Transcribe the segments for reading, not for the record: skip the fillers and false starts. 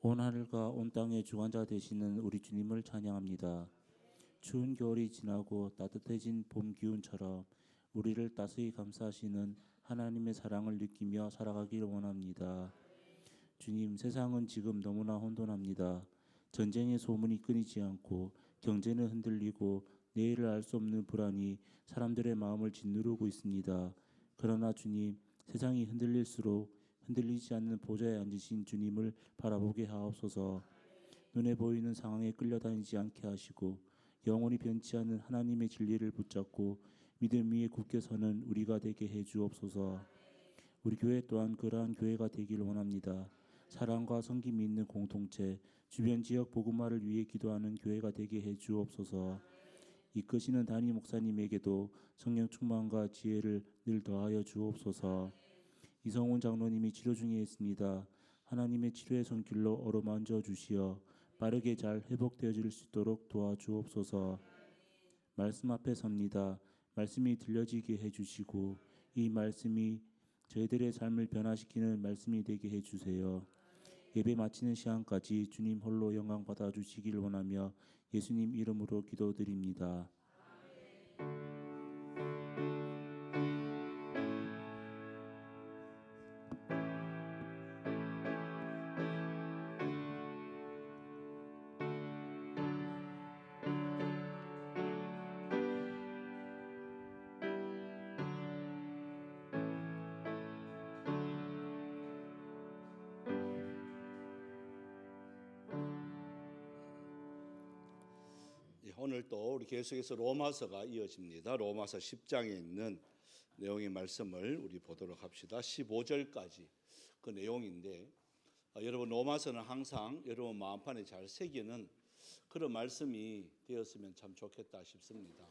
온 하늘과 온 땅의 주관자 되시는 우리 주님을 찬양합니다. 추운 겨울이 지나고 따뜻해진 봄 기운처럼 우리를 따스히 감싸시는 하나님의 사랑을 느끼며 살아가길 원합니다. 주님, 세상은 지금 너무나 혼돈합니다. 전쟁의 소문이 끊이지 않고 경제는 흔들리고 내일을 알 수 없는 불안이 사람들의 마음을 짓누르고 있습니다. 그러나 주님, 세상이 흔들릴수록 흔들리지 않는 보좌에 앉으신 주님을 바라보게 하옵소서. 눈에 보이는 상황에 끌려다니지 않게 하시고 영원히 변치 않는 하나님의 진리를 붙잡고 믿음 위에 굳게 서는 우리가 되게 해 주옵소서. 우리 교회 또한 그러한 교회가 되길 원합니다. 사랑과 섬김이 있는 공동체, 주변 지역 복음화를 위해 기도하는 교회가 되게 해 주옵소서. 이끄시는 담임 목사님에게도 성령 충만과 지혜를 늘 더하여 주옵소서. 이성훈 장로님이 치료 중에 있습니다. 하나님의 치료의 손길로 어루만져 주시어 빠르게 잘 회복되어질 수 있도록 도와주옵소서. 말씀 앞에 섭니다. 말씀이 들려지게 해주시고 이 말씀이 저희들의 삶을 변화시키는 말씀이 되게 해주세요. 예배 마치는 시간까지 주님 홀로 영광 받아주시길 원하며 예수님 이름으로 기도드립니다. 오늘 또 우리 계속해서 로마서가 이어집니다. 로마서 10장에 있는 내용의 말씀을 우리 보도록 합시다. 15절까지 그 내용인데 여러분 로마서는 항상 여러분 마음판에 잘 새기는 그런 말씀이 되었으면 참 좋겠다 싶습니다.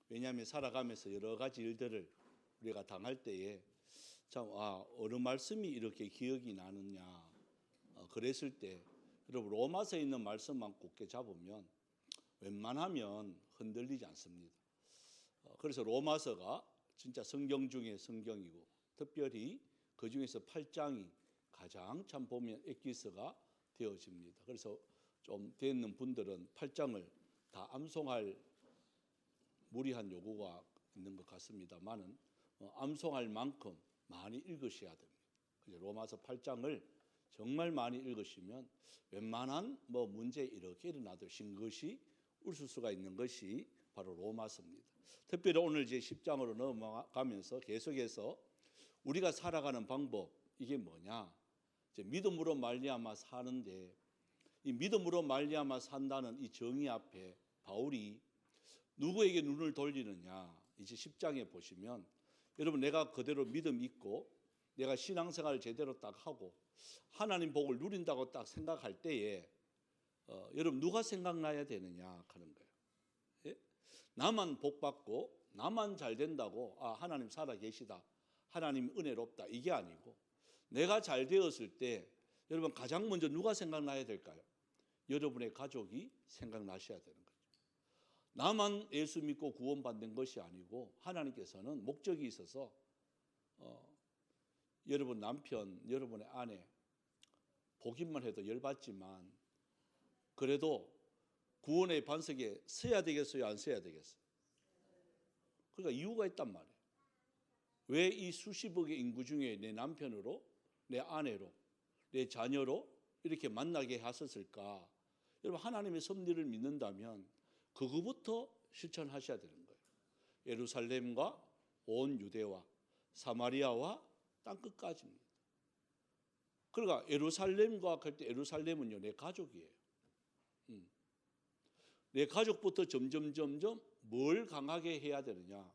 왜냐하면 살아가면서 여러 가지 일들을 우리가 당할 때에 참 어느 말씀이 이렇게 기억이 나느냐 그랬을 때 여러분 로마서에 있는 말씀만 굳게 잡으면 웬만하면 흔들리지 않습니다. 그래서 로마서가 진짜 성경 중에 성경이고 특별히 그 중에서 8장이 가장 참 보면 엑기스가 되어집니다. 그래서 좀 되는 분들은 8장을 다 암송할 무리한 요구가 있는 것 같습니다만은 암송할 만큼 많이 읽으셔야 됩니다. 로마서 8장을 정말 많이 읽으시면 웬만한 문제 이렇게 일어나듯인 것이 웃을 수가 있는 것이 바로 로마서입니다. 특별히 오늘 이제 10장으로 넘어가면서 계속해서 우리가 살아가는 방법 이게 뭐냐? 이제 믿음으로 말미암아 사는데 이 믿음으로 말미암아 산다는 이 정의 앞에 바울이 누구에게 눈을 돌리느냐? 이제 10장에 보시면 여러분 내가 그대로 믿음 있고 내가 신앙생활을 제대로 딱 하고 하나님 복을 누린다고 딱 생각할 때에 여러분 누가 생각나야 되느냐 하는 거예요. 예? 나만 복 받고 나만 잘 된다고 하나님 살아 계시다. 하나님 은혜롭다. 이게 아니고 내가 잘 되었을 때 여러분 가장 먼저 누가 생각나야 될까요? 여러분의 가족이 생각나셔야 되는 거죠. 나만 예수 믿고 구원받는 것이 아니고 하나님께서는 목적이 있어서 여러분 남편, 여러분의 아내 보기만 해도 열받지만 그래도 구원의 반석에 서야 되겠어요? 안 서야 되겠어요? 그러니까 이유가 있단 말이에요. 왜 이 수십억의 인구 중에 내 남편으로, 내 아내로, 내 자녀로 이렇게 만나게 하셨을까? 여러분 하나님의 섭리를 믿는다면 그거부터 실천하셔야 되는 거예요. 예루살렘과 온 유대와 사마리아와 땅끝까지입니다. 그러니까 예루살렘과 할 때 예루살렘은요 내 가족이에요. 내 가족부터 점점 뭘 강하게 해야 되느냐?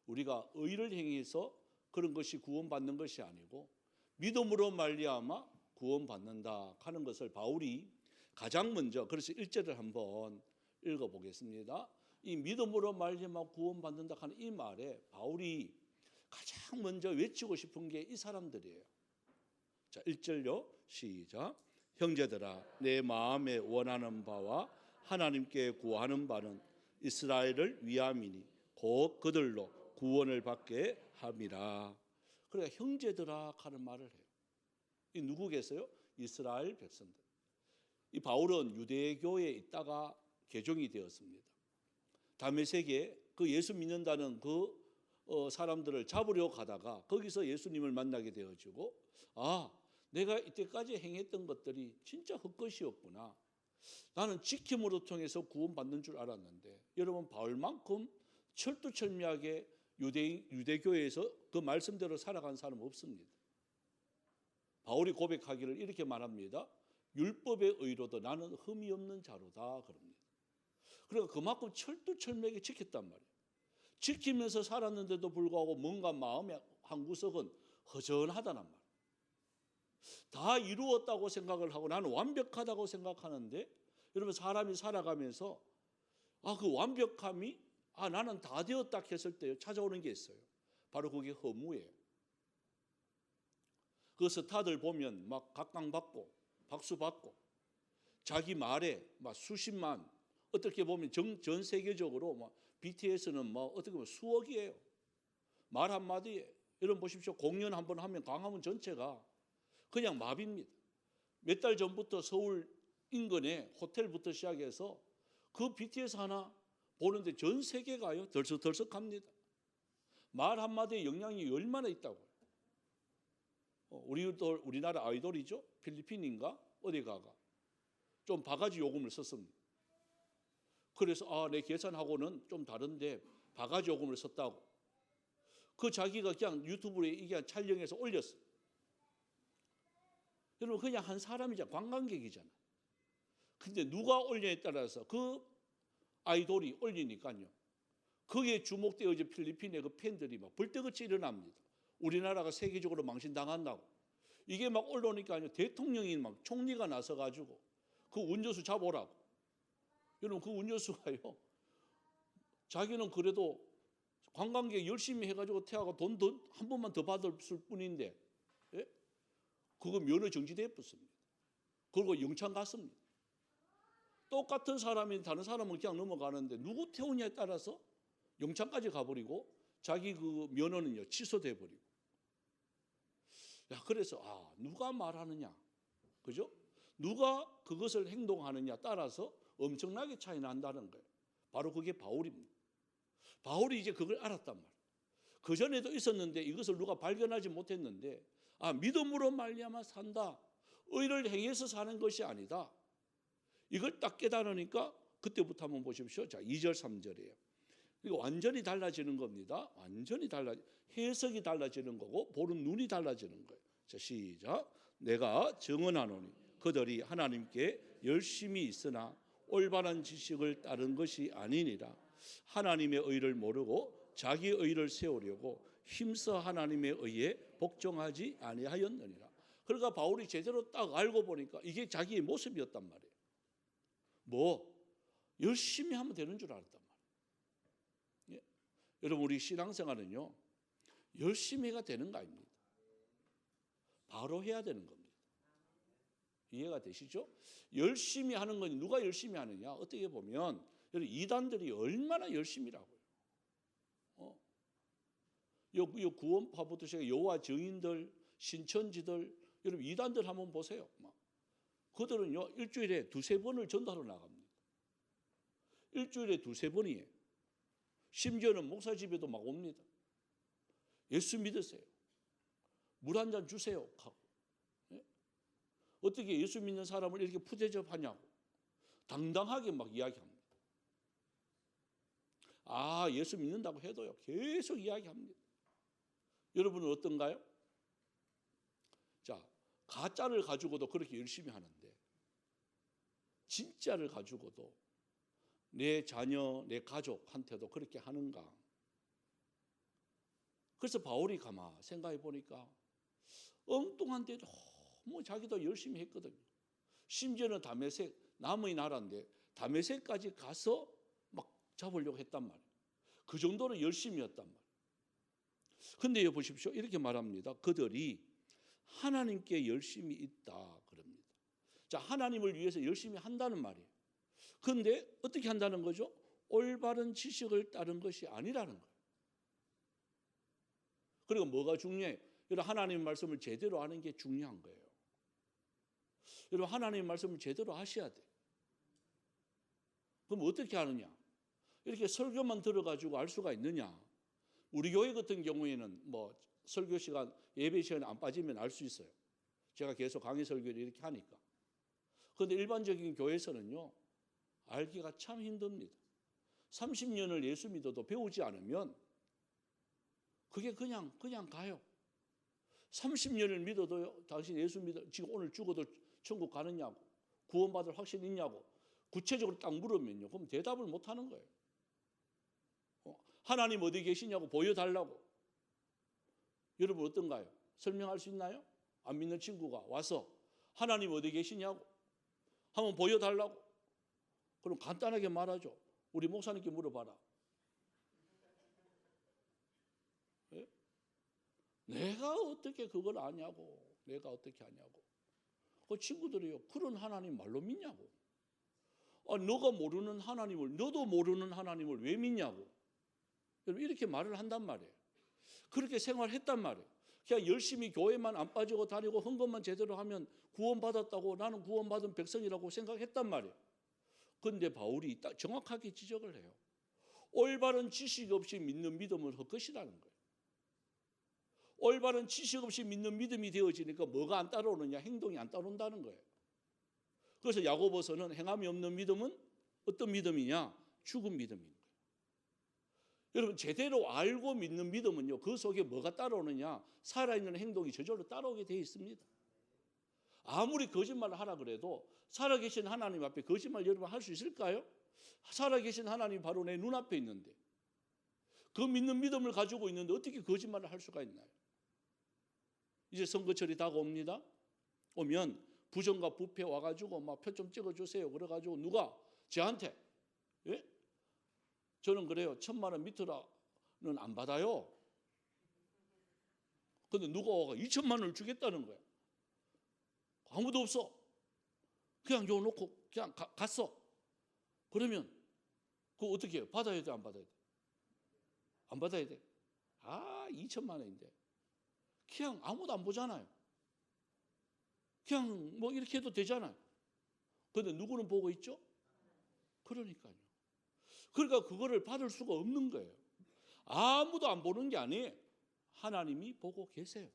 우리가 의를 행해서 그런 것이 구원받는 것이 아니고 믿음으로 말미암아 구원받는다 하는 것을 바울이 가장 먼저 그래서 1절을 한번 읽어보겠습니다. 이 믿음으로 말미암아 구원받는다 하는 이 말에 바울이 가장 먼저 외치고 싶은 게 이 사람들이에요. 자, 1절요. 시작. 형제들아 내 마음에 원하는 바와 하나님께 구하는 바는 이스라엘을 위함이니 곧 그들로 구원을 받게 함이라. 그러니까 형제들아 하는 말을 해요. 이 누구겠어요? 이스라엘 백성들. 이 바울은 유대교에 있다가 개종이 되었습니다. 다메섹에 그 예수 믿는다는 그 사람들을 잡으려 가다가 거기서 예수님을 만나게 되어지고, 아, 내가 이때까지 행했던 것들이 진짜 헛것이었구나. 나는 지킴으로 통해서 구원받는 줄 알았는데, 여러분 바울만큼 철두철미하게 유대교에서 그 말씀대로 살아간 사람 없습니다. 바울이 고백하기를 이렇게 말합니다. 율법의 의로도 나는 흠이 없는 자로다 그럽니다. 그러니까 그만큼 철두철미하게 지켰단 말이에요. 지키면서 살았는데도 불구하고 뭔가 마음의 한 구석은 허전하다는 말이에요. 다 이루었다고 생각을 하고 나는 완벽하다고 생각하는데, 여러분 사람이 살아가면서 그 완벽함이 나는 다 되었다 했을 때 찾아오는 게 있어요. 바로 그게 허무예요. 그 스타들 보면 막 각광받고 박수 받고 자기 말에 막 수십만, 어떻게 보면 전 세계적으로 막 BTS는 뭐 어떻게 보면 수억이에요. 말 한마디에. 여러분 보십시오. 공연 한번 하면 광화문 전체가 그냥 마비입니다. 몇 달 전부터 서울 인근에 호텔부터 시작해서 그 BTS 하나 보는데 전 세계가요 덜썩덜썩합니다. 말 한마디에 영향이 얼마나 있다고요. 우리나라 아이돌이죠. 필리핀인가 어디 가가 좀 바가지 요금을 썼습니다. 그래서 내 계산하고는 좀 다른데 바가지 요금을 썼다고. 그 자기가 그냥 유튜브에 이게 촬영해서 올렸어요. 여러분 그냥 한 사람이잖아. 관광객이잖아. 근데 누가 올려에 따라서 그 아이돌이 올리니까요. 거기에 주목되어져 필리핀의 그 팬들이 막 벌떼같이 일어납니다. 우리나라가 세계적으로 망신당한다고. 이게 막 올라오니까요. 대통령이 막 총리가 나서가지고 그 운전수 잡아오라고. 여러분 그 운전수가요. 자기는 그래도 관광객 열심히 해가지고 태하고 돈 한 번만 더 받았을 뿐인데, 예? 그거 면허 정지돼 버렸습니다. 그리고 영창 갔습니다. 똑같은 사람이 다른 사람은 그냥 넘어가는데 누구 태우냐에 따라서 영창까지 가버리고 자기 그 면허는요 취소돼 버리고. 그래서 누가 말하느냐, 그죠? 누가 그것을 행동하느냐 따라서 엄청나게 차이 난다는 거예요. 바로 그게 바울입니다. 바울이 이제 그걸 알았단 말이에요. 그 전에도 있었는데 이것을 누가 발견하지 못했는데, 믿음으로 말미암아 산다. 의를 행해서 사는 것이 아니다. 이걸 딱 깨달으니까 그때부터 한번 보십시오. 자, 2절 3절이에요. 이거 완전히 달라지는 겁니다. 완전히 해석이 달라지는 거고 보는 눈이 달라지는 거예요. 자, 시작. 내가 증언하노니 그들이 하나님께 열심히 있으나 올바른 지식을 따른 것이 아니니라. 하나님의 의를 모르고 자기 의를 세우려고 힘써 하나님의 의에 복종하지 아니하였느니라. 그러니까 바울이 제대로 딱 알고 보니까 이게 자기의 모습이었단 말이에요. 열심히 하면 되는 줄 알았단 말이에요. 예? 여러분 우리 신앙생활은요 열심히 해가 되는 거 아닙니다. 바로 해야 되는 겁니다. 이해가 되시죠? 열심히 하는 건 누가 열심히 하느냐? 어떻게 보면 여러분 이단들이 얼마나 열심히라고요. 요 구원파부터 시작해 여호와 증인들, 신천지들, 여러분 이단들 한번 보세요. 그들은요 일주일에 2-3번을 전도하러 나갑니다. 일주일에 2-3번이에요. 심지어는 목사 집에도 막 옵니다. 예수 믿으세요. 물 한 잔 주세요. 하고. 어떻게 예수 믿는 사람을 이렇게 푸대접하냐고 당당하게 막 이야기합니다. 예수 믿는다고 해도요 계속 이야기합니다. 여러분은 어떤가요? 자, 가짜를 가지고도 그렇게 열심히 하는데 진짜를 가지고도 내 자녀, 내 가족한테도 그렇게 하는가? 그래서 바울이 가만 생각해 보니까 엉뚱한데 너무 자기도 열심히 했거든요. 심지어는 다메섹, 남의 나라인데 다메섹까지 가서 막 잡으려고 했단 말이에요. 그 정도로 열심히였단 말이에요. 근데 보십시오. 이렇게 말합니다. 그들이 하나님께 열심히 있다 그럽니다. 자, 하나님을 위해서 열심히 한다는 말이에요. 그런데 어떻게 한다는 거죠? 올바른 지식을 따른 것이 아니라는 거예요. 그리고 뭐가 중요해요? 하나님의 말씀을 제대로 아는 게 중요한 거예요. 여러분 하나님의 말씀을 제대로 하셔야 돼. 그럼 어떻게 하느냐? 이렇게 설교만 들어가지고 알 수가 있느냐? 우리 교회 같은 경우에는 뭐 설교 시간, 예배 시간에 안 빠지면 알 수 있어요. 제가 계속 강의 설교를 이렇게 하니까. 그런데 일반적인 교회에서는요, 알기가 참 힘듭니다. 30년을 예수 믿어도 배우지 않으면 그게 그냥 가요. 30년을 믿어도 당신 예수 믿어 지금 오늘 죽어도 천국 가느냐고, 구원받을 확신 있냐고 구체적으로 딱 물으면요, 그럼 대답을 못 하는 거예요. 하나님 어디 계시냐고 보여달라고. 여러분 어떤가요? 설명할 수 있나요? 안 믿는 친구가 와서 하나님 어디 계시냐고 한번 보여달라고. 그럼 간단하게 말하죠. 우리 목사님께 물어봐라. 네? 내가 어떻게 그걸 아냐고. 내가 어떻게 아냐고. 그 친구들이요, 그런 하나님 말로 믿냐고. 너가 모르는 하나님을, 너도 모르는 하나님을 왜 믿냐고. 여러분 이렇게 말을 한단 말이에요. 그렇게 생활했단 말이에요. 그냥 열심히 교회만 안 빠지고 다니고 헌금만 제대로 하면 구원받았다고, 나는 구원받은 백성이라고 생각했단 말이에요. 그런데 바울이 정확하게 지적을 해요. 올바른 지식 없이 믿는 믿음은 헛것이라는 거예요. 올바른 지식 없이 믿는 믿음이 되어지니까 뭐가 안 따라오느냐? 행동이 안 따라온다는 거예요. 그래서 야고보서는 행함이 없는 믿음은 어떤 믿음이냐? 죽은 믿음인 거예요. 여러분 제대로 알고 믿는 믿음은요, 그 속에 뭐가 따라오느냐? 살아있는 행동이 저절로 따라오게 되어 있습니다. 아무리 거짓말을 하라 그래도 살아계신 하나님 앞에 거짓말 여러분 할 수 있을까요? 살아계신 하나님 바로 내 눈앞에 있는데, 그 믿는 믿음을 가지고 있는데 어떻게 거짓말을 할 수가 있나요? 이제 선거철이 다가옵니다. 오면 부정과 부패 와가지고 막 표 좀 찍어주세요. 그래가지고 누가 저한테, 예? 저는 그래요. 1,000만 원 밑으로는 안 받아요. 근데 누가 와가 2,000만 원을 주겠다는 거야. 아무도 없어. 그냥 요 놓고 그냥 갔어. 그러면 그거 어떻게 해요? 받아야 돼, 안 받아야 돼? 안 받아야 돼. 2,000만 원인데 그냥 아무도 안 보잖아요. 그냥 뭐 이렇게 해도 되잖아요. 그런데 누구는 보고 있죠? 그러니까요. 그러니까 그거를 받을 수가 없는 거예요. 아무도 안 보는 게 아니에요. 하나님이 보고 계세요.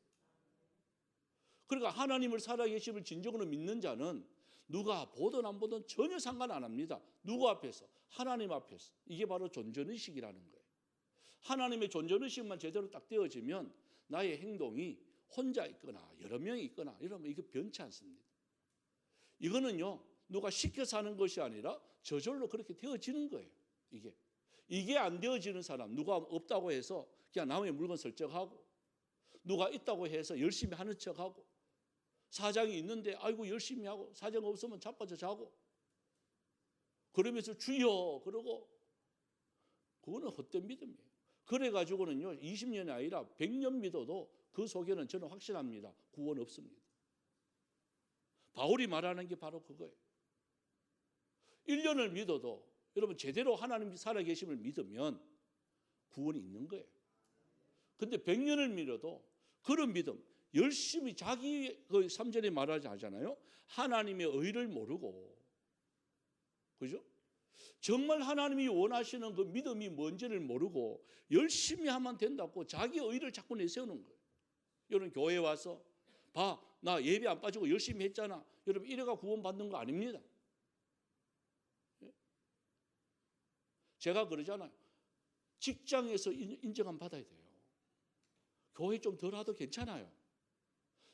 그러니까 하나님을 살아계심을 진정으로 믿는 자는 누가 보든 안 보든 전혀 상관 안 합니다. 누구 앞에서? 하나님 앞에서. 이게 바로 존재의식이라는 거예요. 하나님의 존재의식만 제대로 딱 되어지면 나의 행동이 혼자 있거나 여러 명이 있거나 이러면 이거 변치 않습니다. 이거는요, 누가 시켜서 하는 것이 아니라 저절로 그렇게 되어지는 거예요. 이게 안 되어지는 사람, 누가 없다고 해서 그냥 남의 물건 설적하고, 누가 있다고 해서 열심히 하는 척하고, 사장이 있는데 아이고 열심히 하고, 사장 없으면 자빠져 자고, 그러면서 주여 그러고, 그거는 헛된 믿음이에요. 그래가지고는요, 20년이 아니라 100년 믿어도 그 속에는 저는 확신합니다. 구원 없습니다. 바울이 말하는 게 바로 그거예요. 1년을 믿어도 여러분 제대로 하나님 살아계심을 믿으면 구원이 있는 거예요. 근데 100년을 믿어도 그런 믿음, 열심히 자기 그 3절에 말하지 않잖아요. 하나님의 의를 모르고, 그죠? 정말 하나님이 원하시는 그 믿음이 뭔지를 모르고 열심히 하면 된다고 자기 의를 자꾸 내세우는 거예요. 여러분 교회에 와서 봐, 나 예배 안 빠지고 열심히 했잖아. 여러분 이래가 구원받는 거 아닙니다. 제가 그러잖아요. 직장에서 인정함 받아야 돼요. 교회 좀 덜하도 괜찮아요.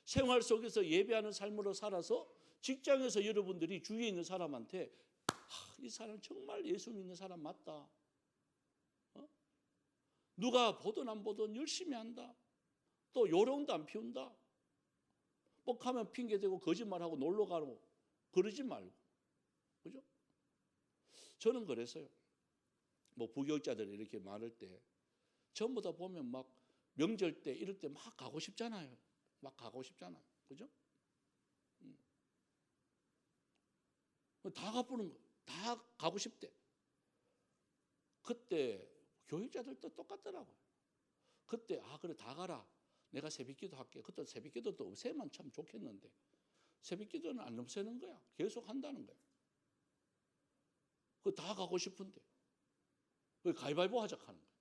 생활 속에서 예배하는 삶으로 살아서 직장에서 여러분들이 주위에 있는 사람한테 이 사람 정말 예수 믿는 사람 맞다. 누가 보든 안 보든 열심히 한다. 또 요령도 안 피운다. 뻑하면 핑계대고 거짓말하고 놀러가고 그러지 말고. 그죠? 저는 그랬어요. 뭐 부교육자들이 이렇게 말할 때 전부 다 보면 막 명절 때 이럴 때 막 가고 싶잖아요. 막 가고 싶잖아요. 그죠? 다 가쁘는 거. 다 가고 싶대. 그때 교육자들도 똑같더라고요. 그때 그래 다 가라. 내가 새벽기도 할게. 그때 새벽기도도 없애면 참 좋겠는데 새벽기도는 안 넘새는 거야. 계속 한다는 거야. 그 다 가고 싶은데 그 가위바위보 하자 하는 거야.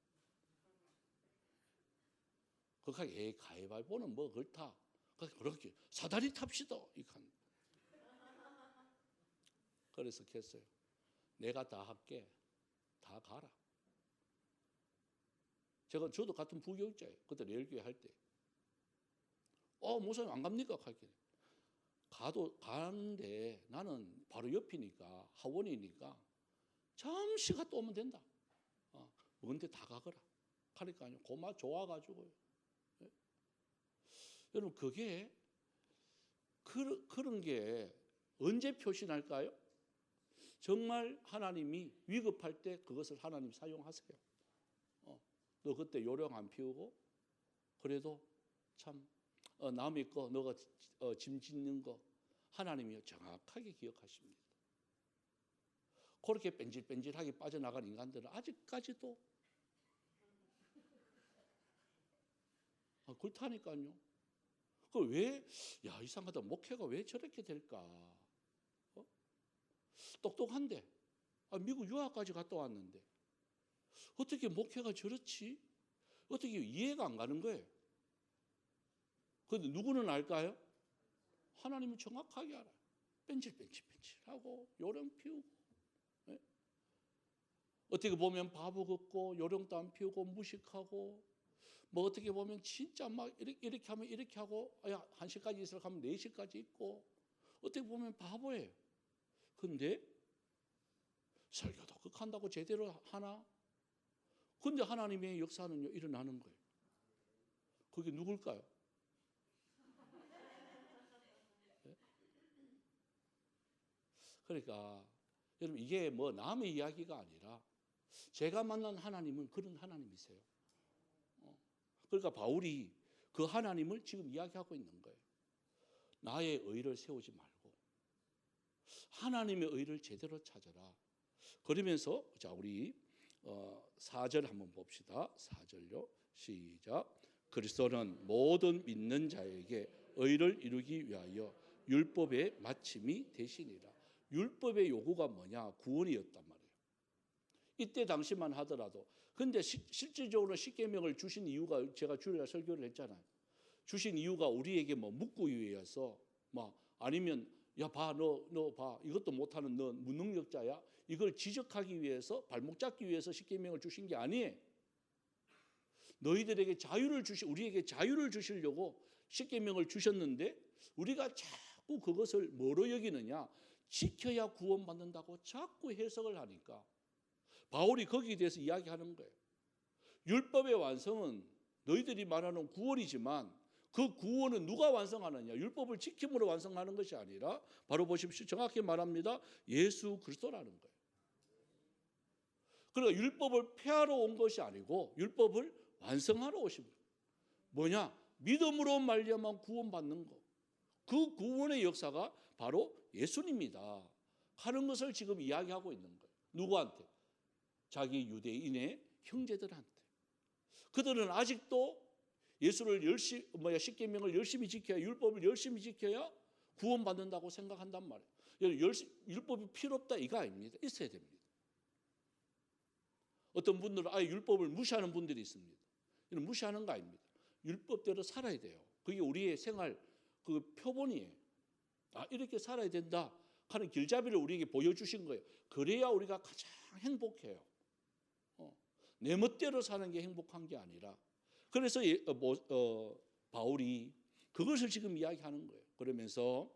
그렇게 가위바위보는 뭐 그렇다. 그렇게 사다리 탑시다. 그래서 했어요. 내가 다 할게. 다 가라. 저도 같은 부교육자예요. 그때 레일교회 할 때. 목사님 안 갑니까? 가는데 나는 바로 옆이니까, 하원이니까 잠시 갔다 오면 된다. 뭔데 다 가거라. 하니까요. 고마 좋아가지고요. 예? 여러분, 그게 그런 게 언제 표시날까요? 정말 하나님이 위급할 때 그것을 하나님 사용하세요. 너 그때 요령 안 피우고 그래도 참 남의 거 너가 짐 짓는 거 하나님이 정확하게 기억하십니다. 그렇게 뺀질뺀질하게 빠져나간 인간들은 아직까지도 그렇다니까요. 이상하다. 목회가 왜 저렇게 될까? 똑똑한데 미국 유학까지 갔다 왔는데 어떻게 목회가 저렇지? 어떻게 이해가 안 가는 거예요. 그런데 누구는 알까요? 하나님은 정확하게 알아요. 뺀질하고 요령 피우고, 네? 어떻게 보면 바보 같고 요령도 안 피우고 무식하고, 뭐 어떻게 보면 진짜 막 이렇게 하면 이렇게 하고 1시까지 있으라고 하면 4시까지 있고, 어떻게 보면 바보예요. 근데 설교도 극한다고 제대로 하나? 근데 하나님의 역사는요 일어나는 거예요. 그게 누굴까요? 네? 그러니까 여러분, 이게 뭐 남의 이야기가 아니라 제가 만난 하나님은 그런 하나님이세요. 그러니까 바울이 그 하나님을 지금 이야기하고 있는 거예요. 나의 의를 세우지 말고 하나님의 의를 제대로 찾아라. 그러면서 자, 우리 4절 한번 봅시다. 4절요. 시작. 그리스도는 모든 믿는 자에게 의를 이루기 위하여 율법의 마침이 되시니라. 율법의 요구가 뭐냐? 구원이었단 말이에요. 이때 당시만 하더라도. 근데 실질적으로 십계명을 주신 이유가, 제가 주일날 설교를 했잖아요. 주신 이유가 우리에게 뭐 묻기 위해서, 아니면 너 봐, 이것도 못하는 너 무능력자야, 이걸 지적하기 위해서, 발목 잡기 위해서 십계명을 주신 게 아니에요. 너희들에게 우리에게 자유를 주시려고 십계명을 주셨는데, 우리가 자꾸 그것을 뭐로 여기느냐? 지켜야 구원받는다고 자꾸 해석을 하니까 바울이 거기에 대해서 이야기하는 거예요. 율법의 완성은 너희들이 말하는 구원이지만 그 구원은 누가 완성하느냐? 율법을 지킴으로 완성하는 것이 아니라 바로 보십시오. 정확히 말합니다. 예수 그리스도라는 거예요. 그러니까 율법을 폐하러 온 것이 아니고 율법을 완성하러 오신 거예요. 뭐냐? 믿음으로 말미암아 구원받는 것. 그 구원의 역사가 바로 예수님이다 하는 것을 지금 이야기하고 있는 거예요. 누구한테? 자기 유대인의 형제들한테. 그들은 아직도 예수를 십계명을 열심히 지켜야, 율법을 열심히 지켜야 구원받는다고 생각한단 말이에요. 율법이 필요 없다 이거 아닙니다. 있어야 됩니다. 어떤 분들은 아예 율법을 무시하는 분들이 있습니다. 이건 무시하는 거 아닙니다. 율법대로 살아야 돼요. 그게 우리의 생활 그 표본이에요. 이렇게 살아야 된다 하는 길잡이를 우리에게 보여주신 거예요. 그래야 우리가 가장 행복해요. 내 멋대로 사는 게 행복한 게 아니라. 그래서 바울이 그것을 지금 이야기하는 거예요. 그러면서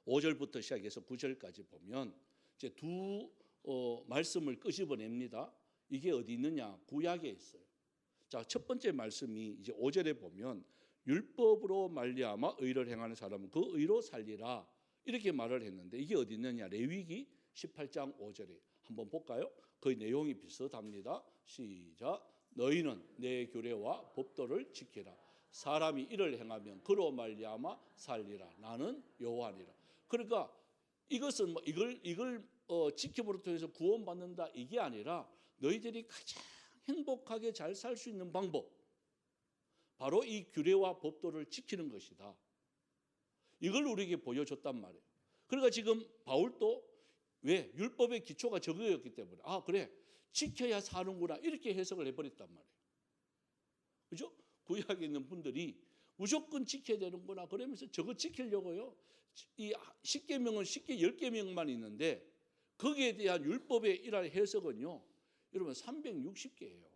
5절부터 시작해서 9절까지 보면 이제 두 말씀을 끄집어냅니다. 이게 어디 있느냐? 구약에 있어요. 자, 첫 번째 말씀이 이제 5절에 보면 율법으로 말미암아 의를 행하는 사람은 그 의로 살리라 이렇게 말을 했는데, 이게 어디 있느냐? 레위기 18장 5절에 한번 볼까요? 그 내용이 비슷합니다. 시작. 너희는 내 규례와 법도를 지키라. 사람이 이를 행하면 그로 말미암아 살리라. 나는 여호와니라. 그러니까 이것은 이걸 지킴으로 통해서 구원받는다 이게 아니라 너희들이 가장 행복하게 잘 살 수 있는 방법, 바로 이 규례와 법도를 지키는 것이다. 이걸 우리에게 보여줬단 말이에요. 그러니까 지금 바울도 왜? 율법의 기초가 저거였기 때문에 아 그래 지켜야 사는구나 이렇게 해석을 해버렸단 말이에요. 그죠? 구약에 있는 분들이 무조건 지켜야 되는구나 그러면서 저거 지키려고요. 이 10계명은 쉽게 10계명만 있는데 거기에 대한 율법의 일할 해석은요. 여러분 360개예요.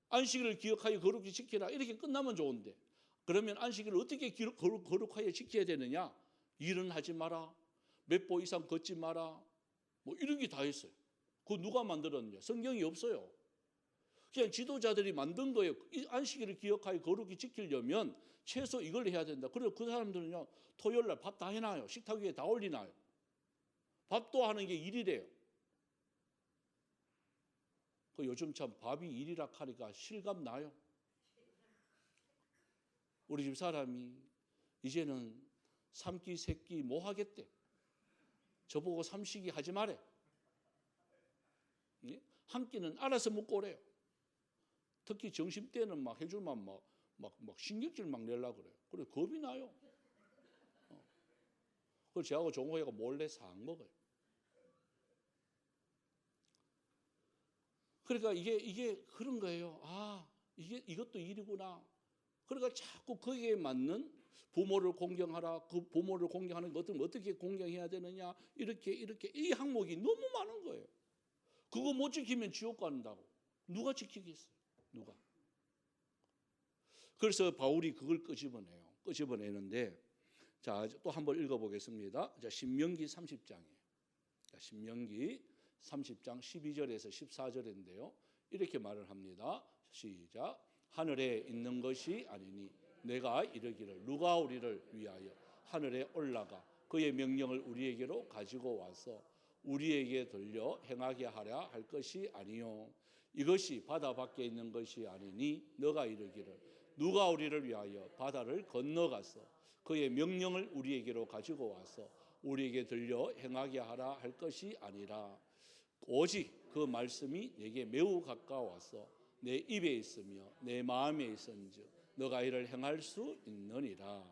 안식일을 기억하여 거룩히 지키라 이렇게 끝나면 좋은데 그러면 안식일을 어떻게 거룩하여 지켜야 되느냐? 일은 하지 마라. 몇 보 이상 걷지 마라. 뭐 이런 게 다 있어요. 그거 누가 만들었냐? 성경이 없어요. 그냥 지도자들이 만든 거예요. 이 안식일을 기억하여 거룩히 지키려면 최소 이걸 해야 된다. 그리고 그 사람들은요. 토요일 날 밥 다 해놔요. 식탁 위에 다 올리나요. 밥도 하는 게 일이래요. 그 요즘 참 밥이 일이라 하니까 실감 나요. 우리 집 사람이 이제는 3끼 3끼 뭐 하겠대. 저보고 삼식이 하지 말래. 한 끼는 알아서 먹고 오래요. 특히 점심때는 막 해줄만 막 신경질 막 내려고 그래요. 그래 겁이 나요. 그래서 저하고 종호회가 몰래 싹 먹어요. 그러니까 이게 그런 거예요. 아 이것도 일이구나. 그러니까 자꾸 거기에 맞는 부모를 공경하라. 그 부모를 공경하는 것들 어떻게 공경해야 되느냐. 이렇게 이 항목이 너무 많은 거예요. 그거 못 지키면 지옥 간다고. 누가 지키겠어요? 누가? 그래서 바울이 그걸 끄집어내요. 끄집어내는데 자, 또 한번 읽어보겠습니다. 자, 신명기 30장이에요. 자, 신명기 30장 12절에서 14절인데요. 이렇게 말을 합니다. 시작. 하늘에 있는 것이 아니니 내가 이르기를 누가 우리를 위하여 하늘에 올라가 그의 명령을 우리에게로 가지고 와서 우리에게 들려 행하게 하려 할 것이 아니요 이것이 바다 밖에 있는 것이 아니니 너가 이르기를 누가 우리를 위하여 바다를 건너가서 그의 명령을 우리에게로 가지고 와서 우리에게 들려 행하게 하라 할 것이 아니라 오직 그 말씀이 내게 매우 가까워서 내 입에 있으며 내 마음에 있은즉 너가 이를 행할 수 있느니라.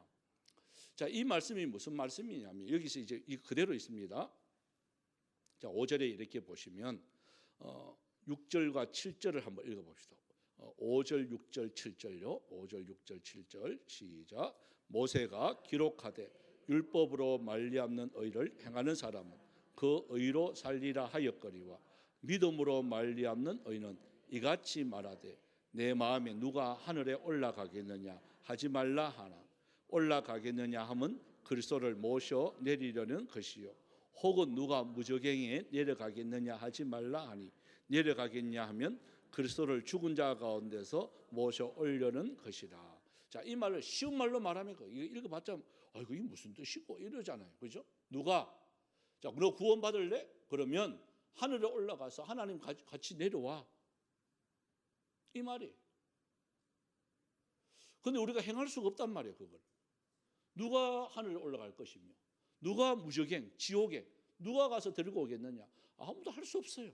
자, 이 말씀이 무슨 말씀이냐면 여기서 이제 이 그대로 있습니다. 자, 5절에 이렇게 보시면 6절과 7절을 한번 읽어봅시다. 5절, 6절, 7절요. 5절, 6절, 7절 시작. 모세가 기록하되 율법으로 말미암는 의를 행하는 사람은 그 의로 살리라 하였거니와 믿음으로 말미암는 의는 이같이 말하되 내 마음에 누가 하늘에 올라가겠느냐 하지 말라 하나 올라가겠느냐 하면 그리스도를 모셔 내리려는 것이요 혹은 누가 무저갱에 내려가겠느냐 하지 말라 하니 내려가겠냐 하면 그리스도를 죽은 자 가운데서 모셔 올려는 것이라. 자, 이 말을 쉬운 말로 말하면 이거 읽어봤자 이게 무슨 뜻이고 이러잖아요. 그죠? 누가 자, 너 구원 받을래? 그러면 하늘에 올라가서 하나님 같이 내려와. 이 말이에요. 근데 우리가 행할 수가 없단 말이에요, 그걸. 누가 하늘에 올라갈 것이며 누가 무저갱, 지옥에 누가 가서 데리고 오겠느냐? 아무도 할 수 없어요.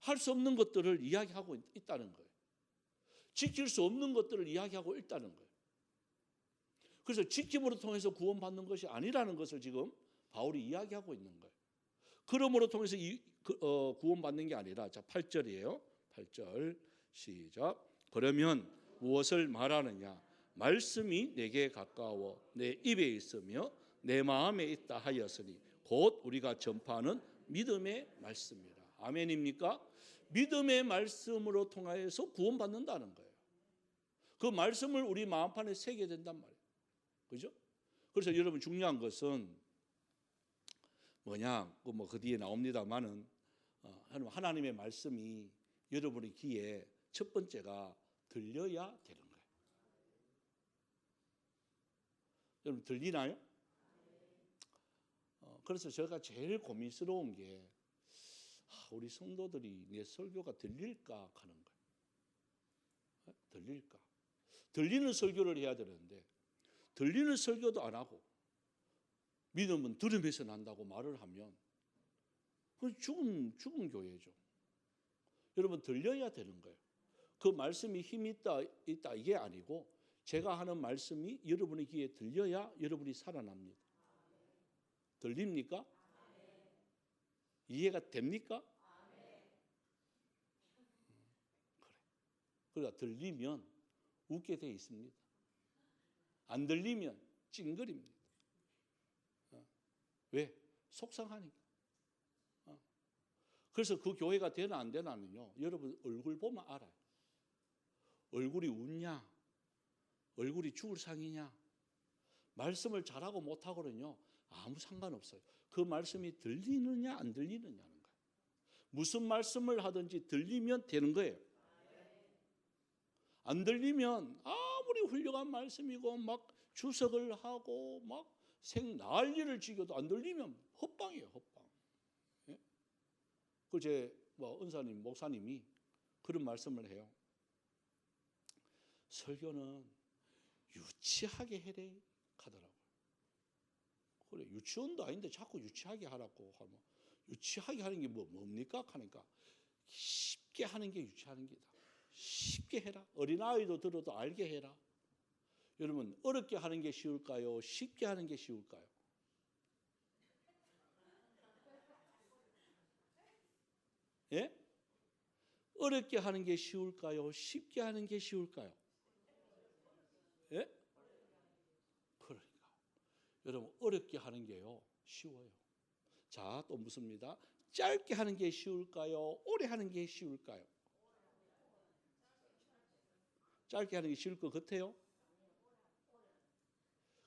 할 수 없는 것들을 이야기하고 있다는 거예요. 지킬 수 없는 것들을 이야기하고 있다는 거예요. 그래서 지킴으로 통해서 구원받는 것이 아니라는 것을 지금 바울이 이야기하고 있는 거예요. 그러므로 통해서 구원받는 게 아니라 자 8절이에요. 8절 시작. 그러면 무엇을 말하느냐? 말씀이 내게 가까워 내 입에 있으며 내 마음에 있다 하였으니 곧 우리가 전파하는 믿음의 말씀이라. 아멘입니까? 믿음의 말씀으로 통하여서 구원받는다는 거예요. 그 말씀을 우리 마음판에 새겨야 된단 말이에요. 그죠? 그래서 여러분 중요한 것은 뭐냐? 그 뒤에 나옵니다만은 하나님의 말씀이 여러분의 귀에 첫 번째가 들려야 되는 거예요. 여러분 들리나요? 그래서 제가 제일 고민스러운 게 우리 성도들이 내 설교가 들릴까 하는 거예요. 들릴까? 들리는 설교를 해야 되는데 들리는 설교도 안 하고 믿음은 들음에서 난다고 말을 하면 그건 죽은 교회죠. 여러분 들려야 되는 거예요. 그 말씀이 힘이 있다 이게 아니고 제가 하는 말씀이 여러분의 귀에 들려야 여러분이 살아납니다. 들립니까? 이해가 됩니까? 그래. 그러니까 들리면 웃게 돼 있습니다. 안 들리면 찡그립니다. 왜? 속상하니까. 그래서 그 교회가 되나 안 되나는요, 여러분 얼굴 보면 알아요. 얼굴이 웃냐, 얼굴이 죽을 상이냐, 말씀을 잘하고 못하고는요 아무 상관없어요. 그 말씀이 들리느냐 안 들리느냐는 거예요. 무슨 말씀을 하든지 들리면 되는 거예요. 안 들리면 아무리 훌륭한 말씀이고 막 주석을 하고 막 난리를 지겨도 안 들리면 헛방이에요, 헛방. 예? 그 제 은사님, 목사님이 그런 말씀을 해요. 설교는 유치하게 해래 하더라고요. 그래, 유치원도 아닌데 자꾸 유치하게 하라고 하면, 유치하게 하는 게 뭡니까? 하니까 쉽게 하는 게 유치하는 게다. 쉽게 해라. 어린아이도 들어도 알게 해라. 여러분, 어렵게 하는 게 쉬울까요? 쉽게 하는 게 쉬울까요? 예? 어렵게 하는 게 쉬울까요? 쉽게 하는 게 쉬울까요? 예? 그러니까 여러분, 어렵게 하는 게요 쉬워요. 자, 또 묻습니다. 짧게 하는 게 쉬울까요? 오래 하는 게 쉬울까요? 짧게 하는 게 쉬울 것 같아요?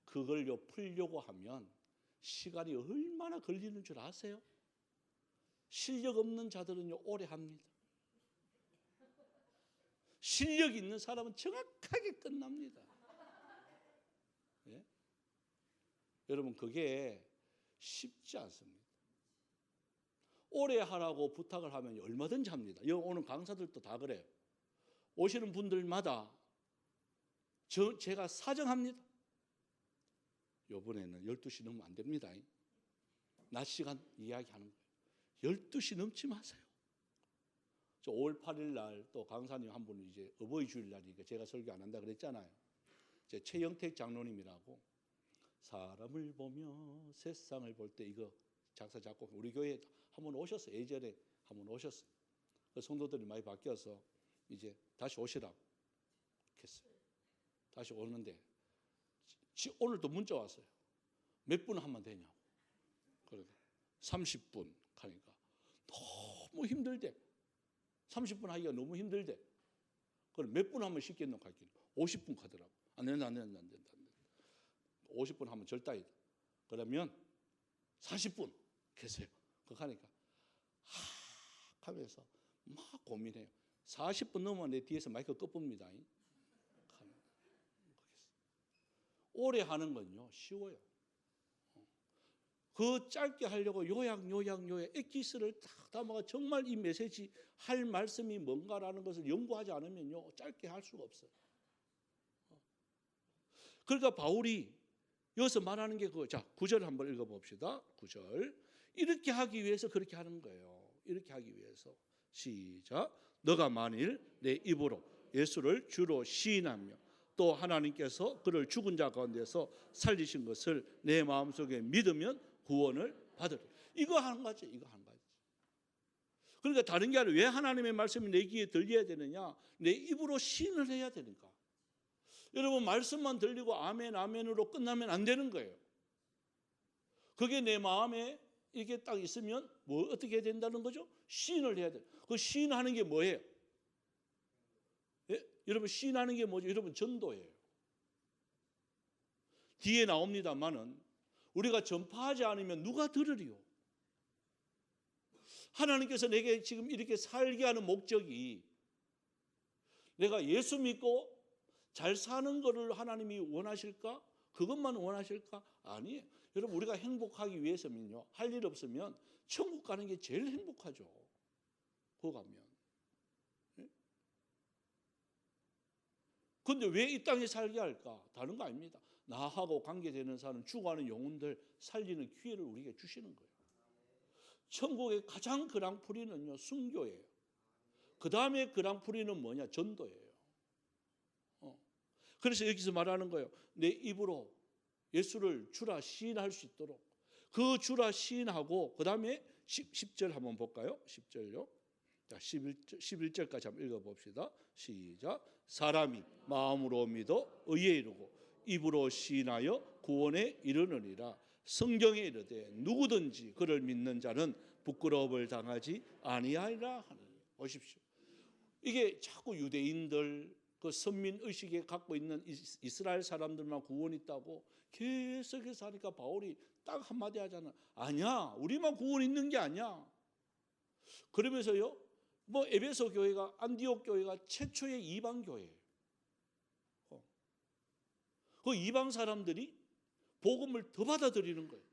그걸요 풀려고 하면 시간이 얼마나 걸리는 줄 아세요? 실력 없는 자들은요 오래 합니다. 실력 있는 사람은 정확하게 끝납니다. 예? 여러분, 그게 쉽지 않습니다. 오래 하라고 부탁을 하면 얼마든지 합니다. 여기 오는 강사들도 다 그래요. 오시는 분들마다 제가 사정합니다. 이번에는 12시 넘으면 안 됩니다. 낮 시간 이야기하는 거예요. 12시 넘지 마세요. 저 5월 8일 날 또 강사님 한 분이 이제 어버이 주일날이니까 제가 설교 안 한다 그랬잖아요. 제 최영택 장로님이라고 사람을 보며 세상을 볼 때 이거 작사 작곡 우리 교회에 한번 오셨어요. 예전에 한번 오셨어요. 그 성도들이 많이 바뀌어서 이제 다시 오시라고 했어요. 다시 오는데 오늘도 문자 왔어요. 몇 분 하면 되냐고. 그래서 30분 하니까 너무 힘들대. 30분 하기가 너무 힘들대. 그럼 몇 분 하면 쉽겠노? 하긴 50분 하더라고. 안 된다. 50분 하면 절다이다. 그러면 40분 계세요. 그거 하니까 하면서 막 고민해요. 40분 넘으면 내 뒤에서 마이크 꺼봅니다. 오래 하는 건요 쉬워요. 그 짧게 하려고 요약 엑기스를 딱 담아가 정말 이 메시지 할 말씀이 뭔가라는 것을 연구하지 않으면요 짧게 할 수가 없어요. 그러니까 바울이 여기서 말하는 게 그거. 자, 9절 한번 읽어봅시다. 9절. 이렇게 하기 위해서 그렇게 하는 거예요. 이렇게 하기 위해서. 시작. 너가 만일 내 입으로 예수를 주로 시인하며 또 하나님께서 그를 죽은 자 가운데서 살리신 것을 내 마음속에 믿으면 구원을 받으리라. 이거 한 가지. 이거 한 가지. 그러니까 다른 게 아니라 왜 하나님의 말씀이 내 귀에 들려야 되느냐? 내 입으로 시인을 해야 되니까. 여러분, 말씀만 들리고 아멘 아멘으로 끝나면 안 되는 거예요. 그게 내 마음에 이게 딱 있으면 뭐 어떻게 해야 된다는 거죠? 시인을 해야 돼요. 그 시인하는 게 뭐예요? 예? 여러분, 시인하는 게 뭐죠? 여러분, 전도예요. 뒤에 나옵니다만은 우리가 전파하지 않으면 누가 들으리요? 하나님께서 내게 지금 이렇게 살게 하는 목적이 내가 예수 믿고 잘 사는 것을 하나님이 원하실까? 그것만 원하실까? 아니에요. 여러분, 우리가 행복하기 위해서면요 할 일 없으면 천국 가는 게 제일 행복하죠. 그거 가면. 그런데 왜 이 땅에 살게 할까? 다른 거 아닙니다. 나하고 관계되는 사람, 죽어가는 영혼들 살리는 기회를 우리에게 주시는 거예요. 천국의 가장 그랑프리는요 순교예요. 그 다음에 그랑프리는 뭐냐? 전도예요. 그래서 여기서 말하는 거예요. 내 입으로 예수를 주라 시인할 수 있도록 그 주라 시인하고 그 다음에 10절 한번 볼까요? 10절요. 자, 11절까지 한번 읽어봅시다. 시작. 사람이 마음으로 믿어 의에 이르고 입으로 시인하여 구원에 이르느니라. 성경에 이르되 누구든지 그를 믿는 자는 부끄러움을 당하지 아니하리라 하니. 보십시오. 이게 자꾸 유대인들 그 선민 의식에 갖고 있는 이스라엘 사람들만 구원이 있다고 계속해서 하니까 바울이 딱 한마디 하잖아. 아니야, 우리만 구원 있는 게 아니야. 그러면서요, 뭐 에베소 교회가 안디옥 교회가 최초의 이방 교회예요. 그 이방 사람들이 복음을 더 받아들이는 거예요.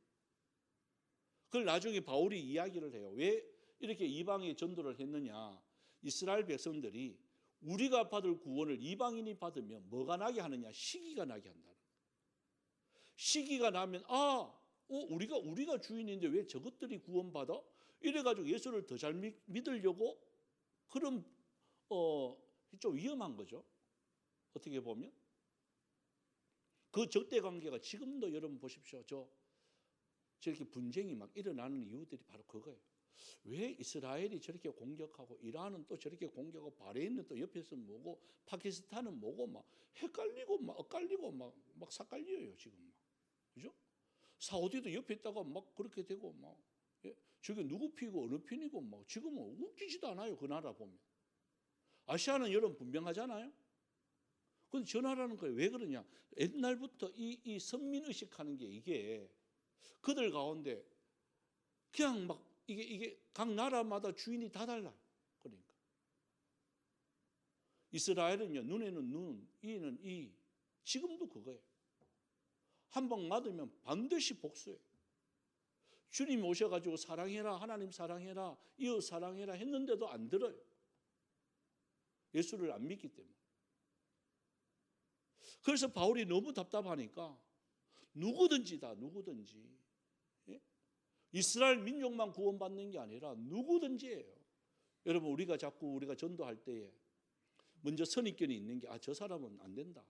그걸 나중에 바울이 이야기를 해요. 왜 이렇게 이방에 전도를 했느냐? 이스라엘 백성들이 우리가 받을 구원을 이방인이 받으면 뭐가 나게 하느냐? 시기가 나게 한다는 거예요. 시기가 나면 우리가 주인인데 왜 저것들이 구원받아? 이래가지고 예수를 더 잘 믿으려고 그런 좀 위험한 거죠. 어떻게 보면 그 적대 관계가 지금도 여러분 보십시오. 저렇게 분쟁이 막 일어나는 이유들이 바로 그거예요. 왜 이스라엘이 저렇게 공격하고 이란은 또 저렇게 공격하고 바레인은 또 옆에서 뭐고 파키스탄은 뭐고 막 헷갈리고 막 엇갈리고 막 삭갈려요 지금 막. 그죠? 사우디도 옆에 있다가 막 그렇게 되고 막 저게 누구 피고 어느 편이고 막 지금은 웃기지도 않아요. 그 나라 보면. 아시아는 여러분 분명하잖아요. 근데 저 나라는 거예요. 왜 그러냐? 옛날부터 이 선민의식하는 게 이게 그들 가운데 그냥 막 이게 각 나라마다 주인이 다 달라요. 그러니까 이스라엘은요, 눈에는 눈, 이는 이. 지금도 그거예요. 한 방 맞으면 반드시 복수해요. 주님 오셔가지고 사랑해라, 하나님 사랑해라, 이웃 사랑해라 했는데도 안 들어요. 예수를 안 믿기 때문에. 그래서 바울이 너무 답답하니까 누구든지 예? 이스라엘 민족만 구원받는 게 아니라 누구든지예요. 여러분 우리가 전도할 때에 먼저 선입견이 있는 게 저 사람은 안 된다.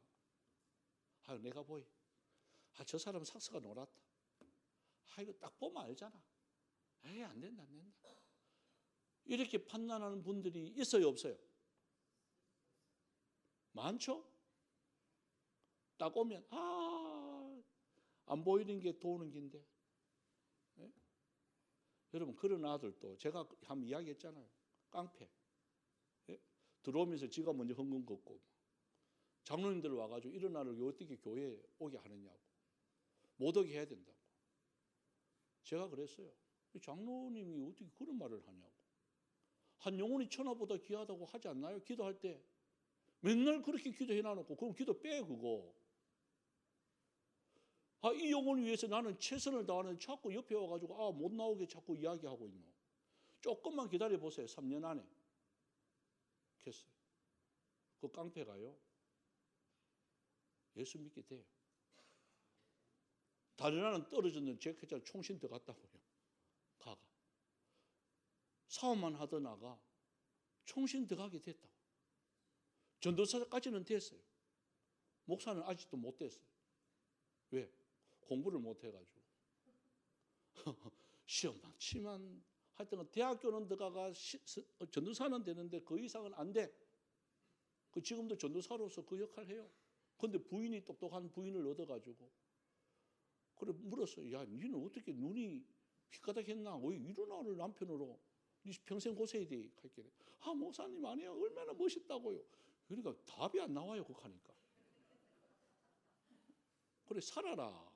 내가 저 사람은 삭스가 놀았다. 이거 딱 보면 알잖아. 안 된다. 이렇게 판단하는 분들이 있어요, 없어요? 많죠? 딱 오면 안 보이는 게 도는 긴데. 예? 여러분 그런 아들도 제가 한번 이야기했잖아요. 깡패. 예? 들어오면서 지가 먼저 헌금 걷고 장로님들 와가지고 이런 아를 어떻게 교회에 오게 하느냐고. 못 오게 해야 된다고. 제가 그랬어요. 장로님이 어떻게 그런 말을 하냐고. 한 영혼이 천하보다 귀하다고 하지 않나요? 기도할 때 맨날 그렇게 기도해 놔놓고 그럼 기도 빼 그거. 이 영혼을 위해서 나는 최선을 다하는 자꾸 옆에 와가지고 못 나오게 자꾸 이야기하고 있노. 조금만 기다려 보세요. 3년 안에 겠어요. 그 깡패가요. 예수 믿게 돼요. 다른 하나는 떨어졌는 제크자 총신 더 갔다고요. 가가. 사업만 하던 아가 총신 더 가게 됐다고. 전도사까지는 됐어요. 목사는 아직도 못 됐어요. 왜? 공부를 못 해가지고. 시험만 치면 하여튼 대학교는 들어가가 전도사는 되는데 그 이상은 안 돼. 지금도 전도사로서 그 역할을 해요. 그런데 부인이 똑똑한 부인을 얻어가지고 그래 물었어요. 야, 니는 어떻게 눈이 휘가닥했나? 왜 이런 아를 남편으로 니 평생 고생이 돼? 할게. 목사님 아니에요. 얼마나 멋있다고요. 그러니까 답이 안 나와요. 그거 하니까. 그래 살아라.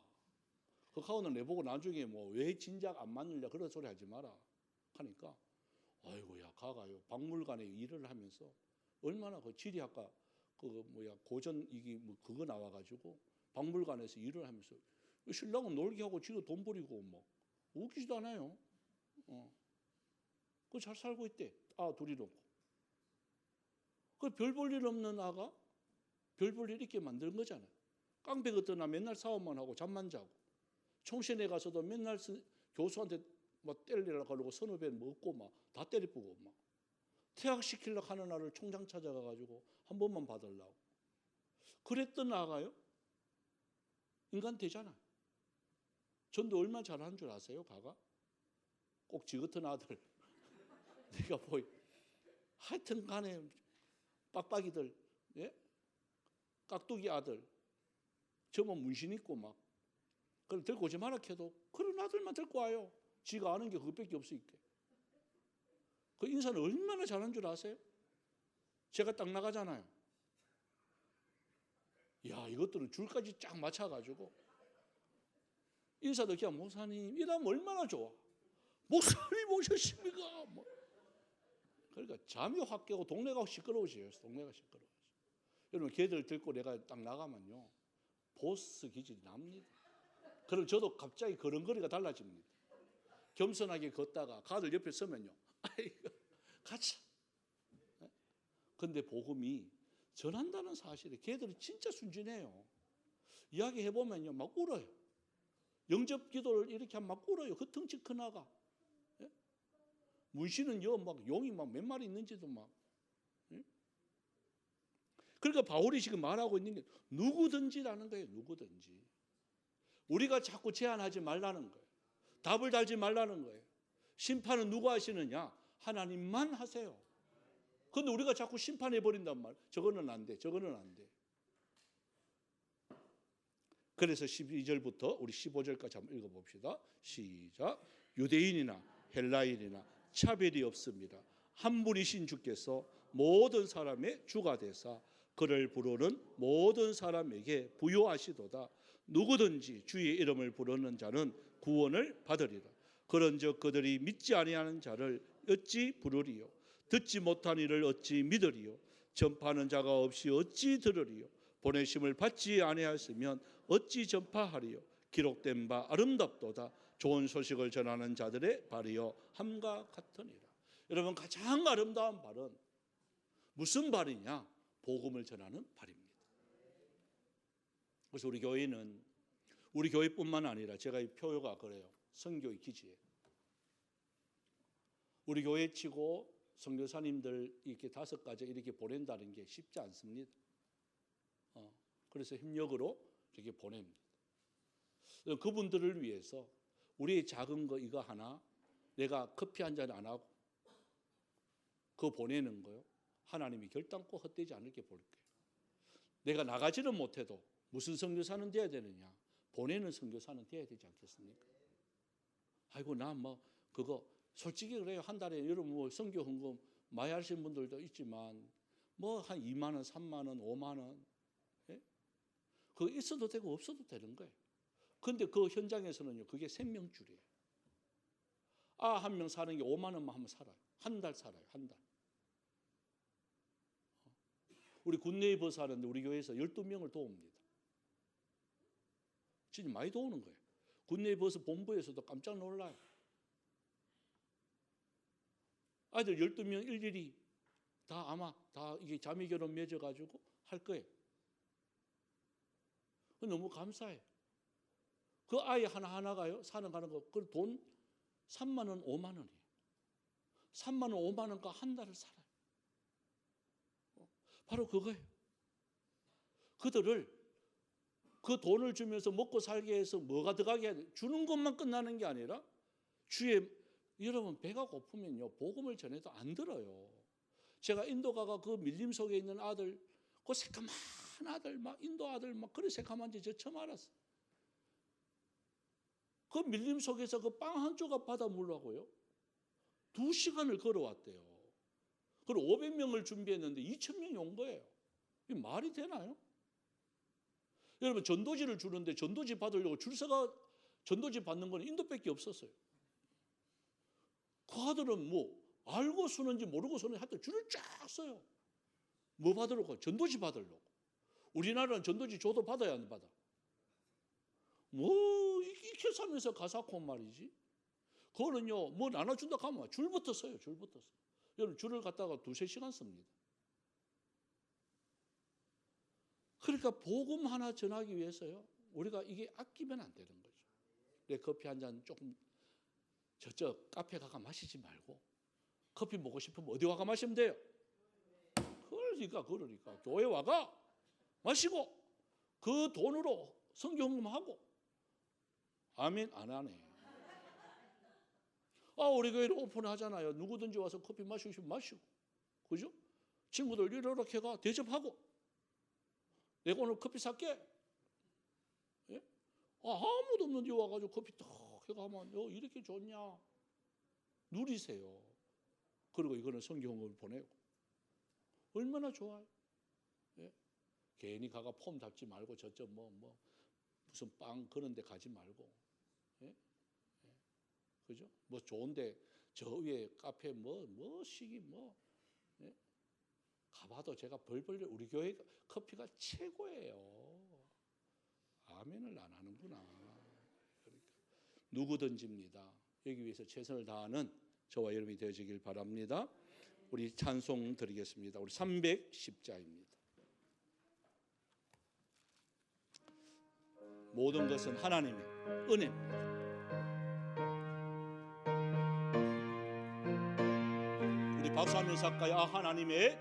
그 가오는 내보고 나중에 왜 진작 안 맞느냐 그런 소리 하지 마라 하니까 아이고야 가가요 박물관에 일을 하면서 얼마나 그 지리학과 고전 이게 그거 나와가지고 박물관에서 일을 하면서 신랑은 놀게 하고 지도 돈 버리고 웃기지도 않아요. 그 잘 살고 있대. 둘이 놓고. 그 별 볼 일 없는 아가 별 볼 일 있게 만드는 거잖아요. 깡패 같은 나 맨날 사업만 하고 잠만 자고 총신에 가서도 맨날 교수한테 때리려고 하려고 서너 배 먹고 다 때리쁘고 퇴학시키려고 하는 날을 총장 찾아가가지고 한 번만 받으려고. 그랬던 아가요? 인간 되잖아요. 전도 얼마나 잘하는 줄 아세요? 가가? 꼭 지 같은 아들 내가 보이 하여튼 간에 빡빡이들, 예? 깍두기 아들 저만 문신 있고 막 그걸 들고 오지 마라 해도 그런 아들만 들고 와요. 지가 아는 게 그것밖에 없으니까. 그 인사는 얼마나 잘하는 줄 아세요? 제가 딱 나가잖아요. 야, 이것들은 줄까지 쫙 맞춰가지고 인사도 그냥 목사님 이러면 얼마나 좋아. 목사님 오셨습니까? 뭐. 그러니까 잠이 확 깨고 동네가 시끄러워져요. 동네가 시끄러워져. 여러분 걔들 들고 내가 딱 나가면요 보스 기질이 납니다. 그럼 저도 갑자기 걸음걸이가 달라집니다. 겸손하게 걷다가 가들 옆에 서면요 아이고 가자. 근데 복음이 전한다는 사실에 걔들은 진짜 순진해요. 이야기해보면요 막 울어요. 영접 기도를 이렇게 하면 막 울어요. 그 덩치 큰 아가. 예? 문신은 막 용이 막 몇 마리 있는지도 막. 예? 그러니까 바울이 지금 말하고 있는 게 누구든지라는 거예요. 누구든지. 우리가 자꾸 제한하지 말라는 거예요. 답을 달지 말라는 거예요. 심판은 누가 하시느냐? 하나님만 하세요. 그런데 우리가 자꾸 심판해버린단 말이에요. 저거는 안 돼. 저거는 안 돼. 그래서 12절부터 우리 15절까지 한번 읽어봅시다. 시작. 유대인이나 헬라인이나 차별이 없습니다. 한 분이신 주께서 모든 사람의 주가 되사 그를 부르는 모든 사람에게 부요하시도다. 누구든지 주의 이름을 부르는 자는 구원을 받으리라. 그런즉 그들이 믿지 아니하는 자를 어찌 부르리요? 듣지 못한 이를 어찌 믿으리요? 전파하는 자가 없이 어찌 들으리요? 보내심을 받지 아니하였으면 어찌 전파하리요? 기록된 바 아름답도다. 좋은 소식을 전하는 자들의 발이요 함과 같으니라. 여러분 가장 아름다운 발은 무슨 발이냐? 복음을 전하는 발입니다. 그래서 우리 교회는 우리 교회뿐만 아니라 제가 이 표가 그래요. 선교의 기지에 우리 교회 치고 선교사님들 이렇게 5가지 이렇게 보낸다는 게 쉽지 않습니다. 그래서 협력으로 이렇게 보냅니다. 그분들을 위해서 우리의 작은 거 이거 하나 내가 커피 한 잔 안 하고 그거 보내는 거요. 하나님이 결단코 헛되지 않을게 볼 거예요. 내가 나가지는 못해도 무슨 선교사는 돼야 되느냐? 보내는 선교사는 돼야 되지 않겠습니까? 아이고 나 뭐 그거 솔직히 그래요. 한 달에 여러분 뭐 선교 헌금 많이 하시는 분들도 있지만 뭐 한 2만 원, 3만 원, 5만 원 예? 그거 있어도 되고 없어도 되는 거예요. 그런데 그 현장에서는요 그게 생명줄이에요. 한 명 사는 게 5만 원만 하면 살아요. 한 달 살아요. 한 달. 우리 굿네이버 사는데 우리 교회에서 12명을 도웁니다. 진짜 많이 도우는 거예요. 굿네이버스 본부에서도 깜짝 놀라요. 아이들 12명 일일이 다 아마 다 이게 자매 결혼 맺어가지고 할 거예요. 너무 감사해요. 그 아이 하나하나가요 사는 가는 거 그 돈 3만 원, 5만 원이에요. 3만 원, 5만 원과 한 달을 살아요. 바로 그거예요. 그들을 그 돈을 주면서 먹고 살게 해서 뭐가 들어가게 해야 돼? 주는 것만 끝나는 게 아니라 주의 여러분 배가 고프면요 복음을 전해도 안 들어요. 제가 인도 가가 그 밀림 속에 있는 아들 그 새까만 아들 막 인도 아들 막 그래 새까만지 저 처음 알았어요. 그 밀림 속에서 그 빵 한 조각 받아 먹으려고요 2시간을 걸어왔대요. 그리고 500명을 준비했는데 2,000명이 온 거예요. 이게 말이 되나요? 여러분 전도지를 주는데 전도지 받으려고 줄 서가 전도지 받는 건 인도밖에 없었어요. 그 아들은 뭐 알고 쓰는지 모르고 쓰는지 하여튼 줄을 쫙 써요. 뭐 받으려고? 전도지 받으려고. 우리나라는 전도지 줘도 받아야 안 받아? 뭐 이렇게 사면서 가사콘 말이지. 그거는요 뭐 나눠준다 하면 줄부터 써요. 줄부터 써. 여러분 줄을 갖다가 2-3시간 씁니다. 그러니까 복음 하나 전하기 위해서요 우리가 이게 아끼면 안 되는 거죠. 내 커피 한 잔 조금 저쪽 카페 가가 마시지 말고 커피 먹고 싶으면 어디 와가 마시면 돼요. 그러니까 교회 와가 마시고 그 돈으로 성경공부하고. 아멘. 안 하네. 우리 교회를 오픈하잖아요. 누구든지 와서 커피 마시고 싶으면 마시고, 그죠? 친구들 이렇게 가 대접하고. 내가 오늘 커피 살게. 예? 아무도 없는데 와가지고 커피 딱 해가면 이렇게 좋냐? 누리세요. 그리고 이거는 성경을 보내고. 얼마나 좋아요. 예? 괜히 가가 폼 잡지 말고 저쪽 무슨 빵 그런 데 가지 말고. 예? 예. 그죠? 뭐 좋은데 저 위에 카페 시기 예? 가봐도 제가 벌벌 우리 교회 커피가 최고예요. 아멘을 안 하는구나. 그러니까 누구든지입니다. 여기 위해서 최선을 다하는 저와 여러분이 되어지길 바랍니다. 우리 찬송 드리겠습니다. 우리 310자입니다. 모든 것은 하나님의 은혜입니다. 우리 박수하면서 할까요? 하나님의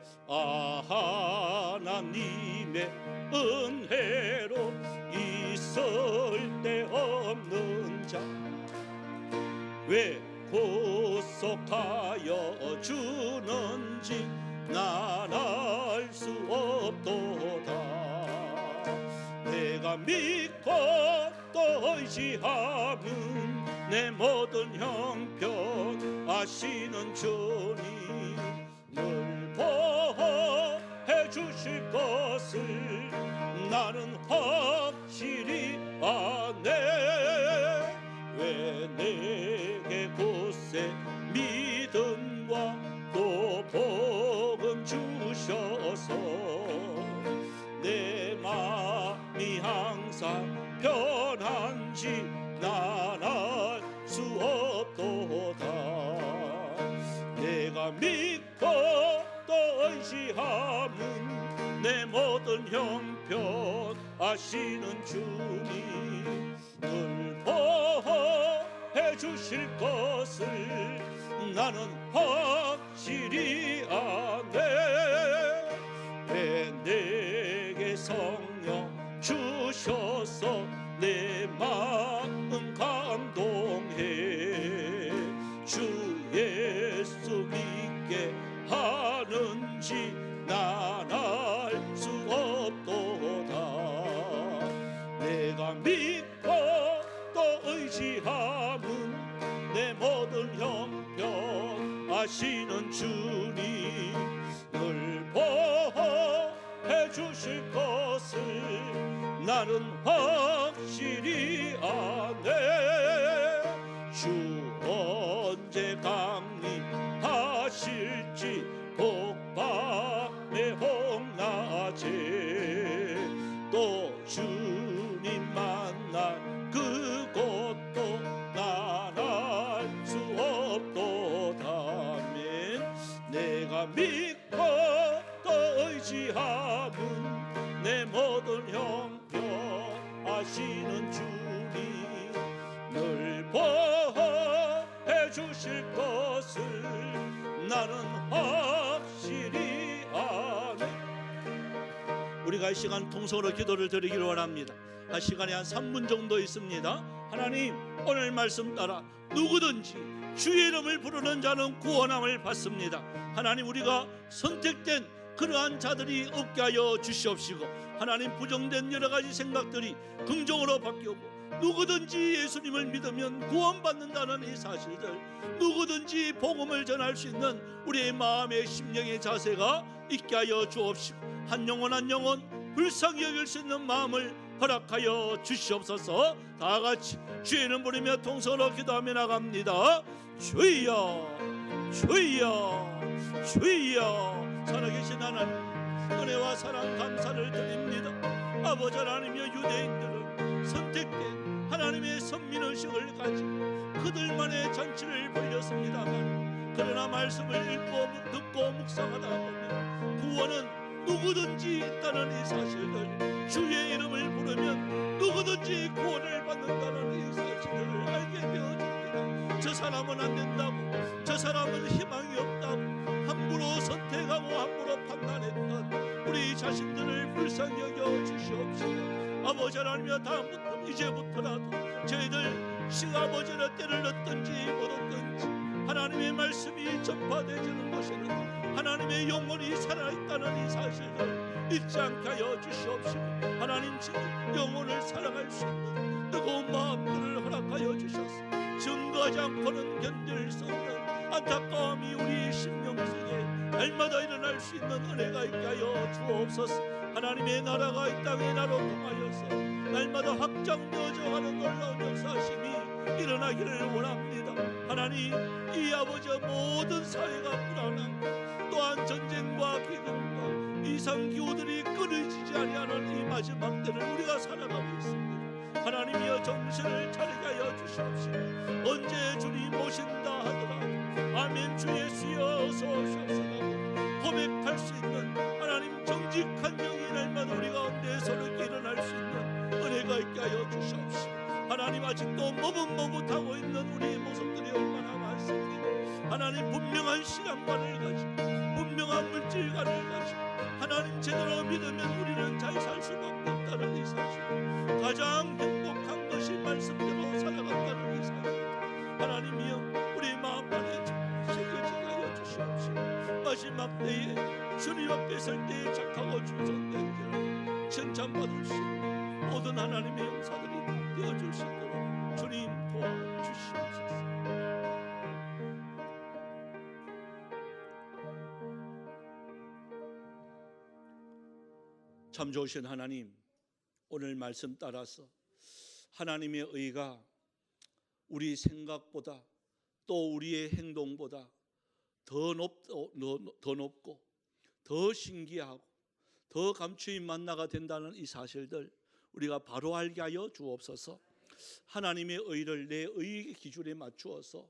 은혜로 있을 데 없는 자 왜 구속하여 주는지 난 알 수 없도다. 내가 믿고 또 의지하는 내 모든 형편 아시는 주님을 보호해 주실 것을 나는 확실히 아네. 왜 내게 굳세 믿음과 또 복음 주셔서 내 마음이 항상 편한지 난 알 수 없도다. 내가 믿고 또 의지하는 내 모든 형편 아시는 주님을 보호해 주실 것을 나는 확실히 아네. 왜 내게 성령 주셔서 내 마음 감동해 주 예수 믿게 하는지 난 알 수 없도다. 내가 믿고 또 의지하는 내 모든 형편 아시는 주님을 보호해 주실 것을 나는 확실히 아네. 주 언제 강림하실지 복밤의 홍낮에 또 주님 만날 그것도 난 알 수 없도다. 내가 믿고 또 의지하는 내 모든 형편 아시는 주님을 보호해 주실 것을 나는 확실히 아네. 우리가 이 시간 통성으로 기도를 드리기를 원합니다. 한 시간에 한 3분 정도 있습니다. 하나님, 오늘 말씀 따라 누구든지 주의 이름을 부르는 자는 구원함을 받습니다. 하나님, 우리가 선택된 그러한 자들이 없게 하여 주시옵시고, 하나님, 부정된 여러 가지 생각들이 긍정으로 바뀌고 누구든지 예수님을 믿으면 구원받는다는 이 사실들, 누구든지 복음을 전할 수 있는 우리의 마음의 심령의 자세가 있게 하여 주옵시고, 한 영혼 한 영혼 불쌍히 여길 수 있는 마음을 허락하여 주시옵소서. 다 같이 주의 이름 부르며 통성으로 기도하며 나갑니다. 주여, 주여, 주여. 살아계신 하나님, 은혜와 사랑 감사를 드립니다. 아버지 하나님이여, 유대인들은 선택된 하나님의 선민의식을 가지고 그들만의 잔치를 벌였습니다만, 그러나 말씀을 읽고 듣고 묵상하다 보면 구원은 누구든지 있다는 이 사실을, 주의 이름을 부르면 누구든지 구원을 받는다는 이 사실을 알게 되어집니다. 저 사람은 안 된다고, 저 사람은 희망이 없다고 함부로 선택하고 함부로 판단했던 우리 자 자신들을 불쌍히 여겨 주시옵시고 아버지 하나님이여 다음부터 이제부터라도 저희들 시아버지의 때를 얻든지 못 얻든지 하나님의 말씀이 전파되지는 것에는 하나님의 영혼이 살아있다는 이 사실을 잊지 않게 하여 주시옵시고 하나님 영혼을 사랑할 수 있는 뜨거운 마음들을 허락하여 주셔서 증거하지 않고는 견딜 수 없는 안타까움이 우리 심령 속에 날마다 일어날 수 있는 은혜가 있게 하여 주옵소서. 하나님의 나라가 이 땅에 나로 통하여서 날마다 확장되어져 가는 놀라운 역사심이 일어나기를 원합니다. 하나님 이 아버지의 모든 사회가 불안하고 또한 전쟁과 기근과 이상기후들이 끊어지지 아니하는 이 마지막 때를 우리가 살아가고 있습니다. 하나님이여 정신을 차리게 하여 주시옵시고 언제 주님 오신다 하더라도 아멘 주 예수여 어서 오시옵소서 고백할 수 있는 하나님 정직한 영이 날마다 우리 가운데 서럽게 일어날 수 있는 은혜가 있게 하여 주시옵시고 하나님 아직도 머뭇머뭇하고 있는 우리의 모습들이 얼마나 많습니까? 하나님 분명한 신앙관을 가지고 분명한 물질관을 가지고 하나님 제대로 믿으면 우리는 잘 살 수밖에 없다는 이 사실 가장 행복한 것이 말씀대로 살아간다는 이 사실 하나님이여 우리 마음 안에 잘 새겨지게 하여 주시옵시고 마지막 때에 주님 앞에 설 때에 착하고 충성된 자 칭찬받을 수 있는 모든 하나님의 용사들이 되어줄 수 있도록 주님 도와주시옵소서. 참 좋으신 하나님, 오늘 말씀 따라서 하나님의 의가 우리 생각보다 또 우리의 행동보다 더 높고 더 신기하고 더 감추인 만나가 된다는 이 사실들 우리가 바로 알게 하여 주옵소서. 하나님의 의를 내 의의 기준에 맞추어서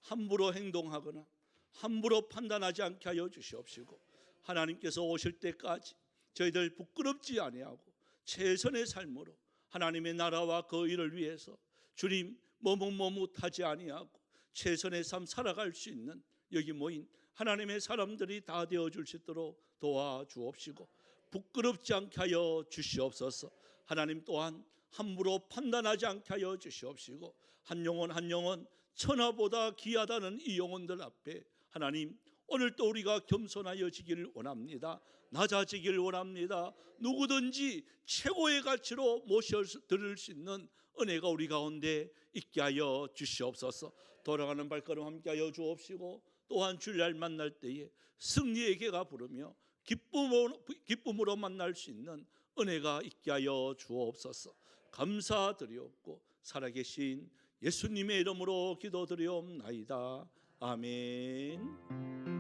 함부로 행동하거나 함부로 판단하지 않게 하여 주시옵시고 하나님께서 오실 때까지 저희들 부끄럽지 아니하고 최선의 삶으로 하나님의 나라와 그 의를 위해서 주님 머뭇머뭇하지 아니하고 최선의 삶 살아갈 수 있는 여기 모인 하나님의 사람들이 다 되어줄 수 있도록 도와주옵시고 부끄럽지 않게 하여 주시옵소서. 하나님 또한 함부로 판단하지 않게 하여 주시옵시고 한 영혼 한 영혼 천하보다 귀하다는 이 영혼들 앞에 하나님 오늘 또 우리가 겸손하여지기를 원합니다. 낮아지기를 원합니다. 누구든지 최고의 가치로 모셔드릴 수 있는 은혜가 우리 가운데 있게 하여 주시옵소서. 돌아가는 발걸음 함께 하여 주옵시고 또한 주일날 만날 때에 승리의 개가 부르며 기쁨으로 만날 수 있는 은혜가 있게 하여 주옵소서. 감사드리옵고 살아계신 예수님의 이름으로 기도드리옵나이다. 아멘.